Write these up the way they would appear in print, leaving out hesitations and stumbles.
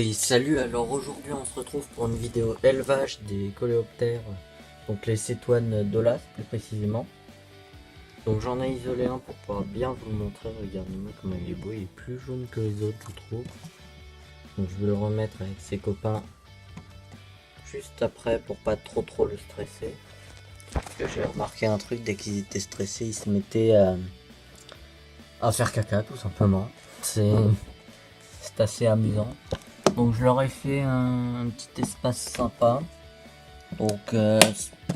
Hey, salut, alors aujourd'hui on se retrouve pour une vidéo élevage des coléoptères, donc les cétoines d'Olas plus précisément. Donc j'en ai isolé un pour pouvoir bien vous le montrer, regardez-moi comment il est beau, il est plus jaune que les autres je trouve. Donc je vais le remettre avec ses copains juste après pour pas trop le stresser. Parce que j'ai remarqué un truc, dès qu'ils étaient stressés ils se mettaient à faire caca tout simplement. C'est assez amusant. Donc je leur ai fait un petit espace sympa. Donc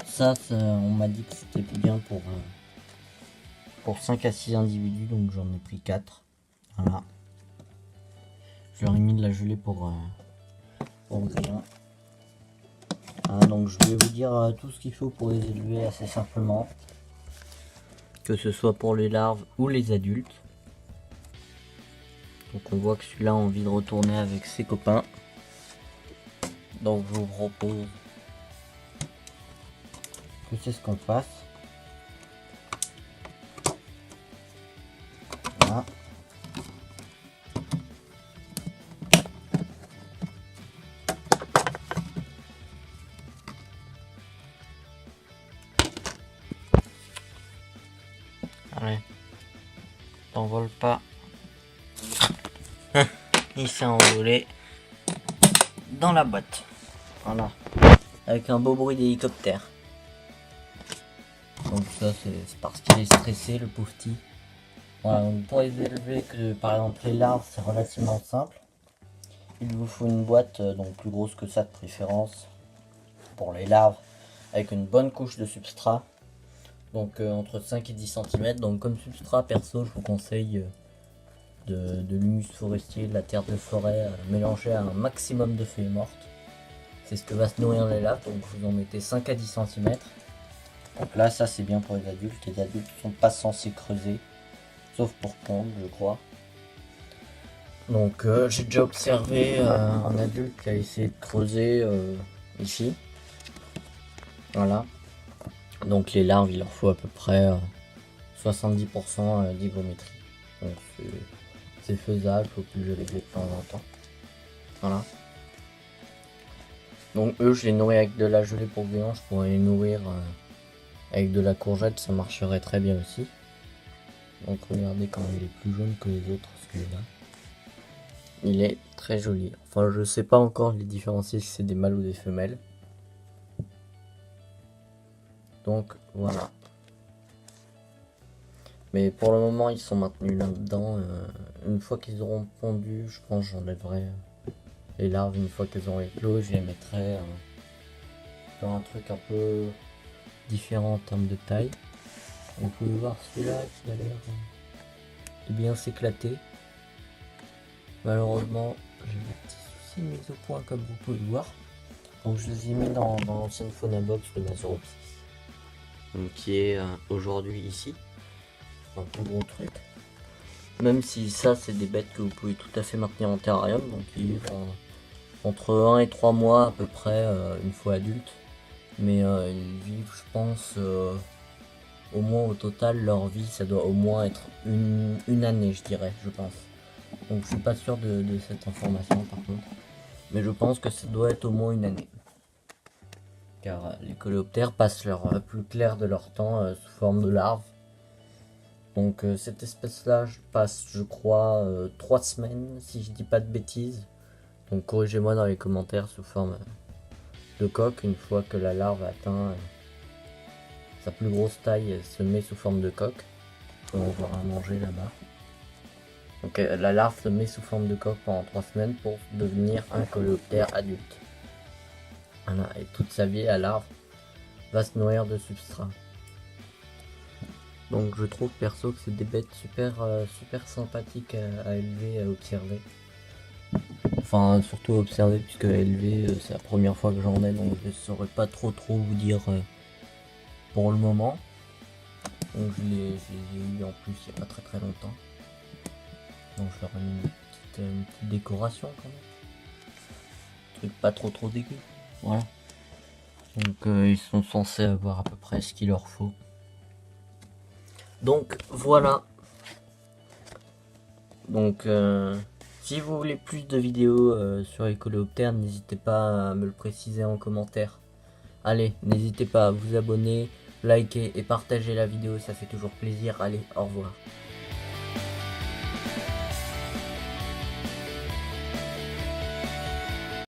ça, on m'a dit que c'était bien pour 5 à 6 individus, donc j'en ai pris 4. Voilà. Je leur ai mis de la gelée pour le grillon. Donc je vais vous dire tout ce qu'il faut pour les élever assez simplement. Que ce soit pour les larves ou les adultes. Donc on voit que celui-là a envie de retourner avec ses copains. Donc je vous propose que c'est ce qu'on fasse. Voilà. Allez, t'envole pas. Il s'est envolé dans la boîte. Voilà. Avec un beau bruit d'hélicoptère. Donc ça c'est parce qu'il est stressé le pauvre petit. Voilà, donc pour les élever, que par exemple les larves c'est relativement simple. Il vous faut une boîte donc plus grosse que ça de préférence pour les larves, avec une bonne couche de substrat. Donc entre 5 et 10 cm. Donc comme substrat perso je vous conseille de l'humus forestier, de la terre de forêt mélangée à un maximum de feuilles mortes. C'est ce que va se nourrir les larves, donc vous en mettez 5 à 10 cm. Donc là ça c'est bien pour les adultes ne sont pas censés creuser, sauf pour pondre je crois. Donc j'ai déjà observé un adulte qui a essayé de creuser ici. Voilà. Donc les larves il leur faut à peu près 70% d'hygrométrie. Donc c'est faisable, faut plus les lever de temps en temps. Voilà. Donc eux je les nourris avec de la gelée pour viande, je pourrais les nourrir avec de la courgette, ça marcherait très bien aussi. Donc regardez quand il est plus jaune que les autres celui-là. Il est très joli. Enfin je sais pas encore les différencier si c'est des mâles ou des femelles. Donc voilà. Mais pour le moment ils sont maintenus là-dedans. Une fois qu'ils auront pondu, je pense j'enlèverai les larves une fois qu'elles auront éclos. Je les mettrai dans un truc un peu différent en termes de taille. Vous pouvez voir celui-là qui a l'air de bien s'éclater. Malheureusement j'ai des petits soucis de mise au point comme vous pouvez le voir. Donc je les ai mis dans l'ancienne fauna box de Mazoropsis. Donc qui est aujourd'hui ici. Un tout gros truc. Même si ça c'est des bêtes que vous pouvez tout à fait maintenir en terrarium. Donc ils vivent entre 1 et 3 mois à peu près une fois adultes. Mais ils vivent je pense au moins au total leur vie ça doit au moins être une année je dirais je pense. Donc je suis pas sûr de cette information par contre. Mais je pense que ça doit être au moins une année. Car les coléoptères passent leur plus clair de leur temps sous forme de larves. Donc cette espèce là passe je crois 3 semaines si je dis pas de bêtises. Donc corrigez-moi dans les commentaires sous forme de coque. Une fois que la larve atteint sa plus grosse taille, elle se met sous forme de coque. On va manger là-bas. Donc la larve se met sous forme de coque pendant 3 semaines pour devenir un coléoptère adulte. Voilà, et toute sa vie la larve va se nourrir de substrat. Donc je trouve perso que c'est des bêtes super sympathiques à élever, à observer. Enfin surtout à observer puisque à élever c'est la première fois que j'en ai, donc je ne saurais pas trop vous dire pour le moment. Donc je les ai eu en plus il n'y a pas très longtemps. Donc je leur ai mis une petite décoration quand même. Truc pas trop dégueu. Voilà. Donc ils sont censés avoir à peu près ce qu'il leur faut. Donc voilà. Donc Si vous voulez plus de vidéos sur les coléoptères, n'hésitez pas à me le préciser en commentaire. Allez, n'hésitez pas à vous abonner, liker et partager la vidéo, ça fait toujours plaisir. Allez, au revoir.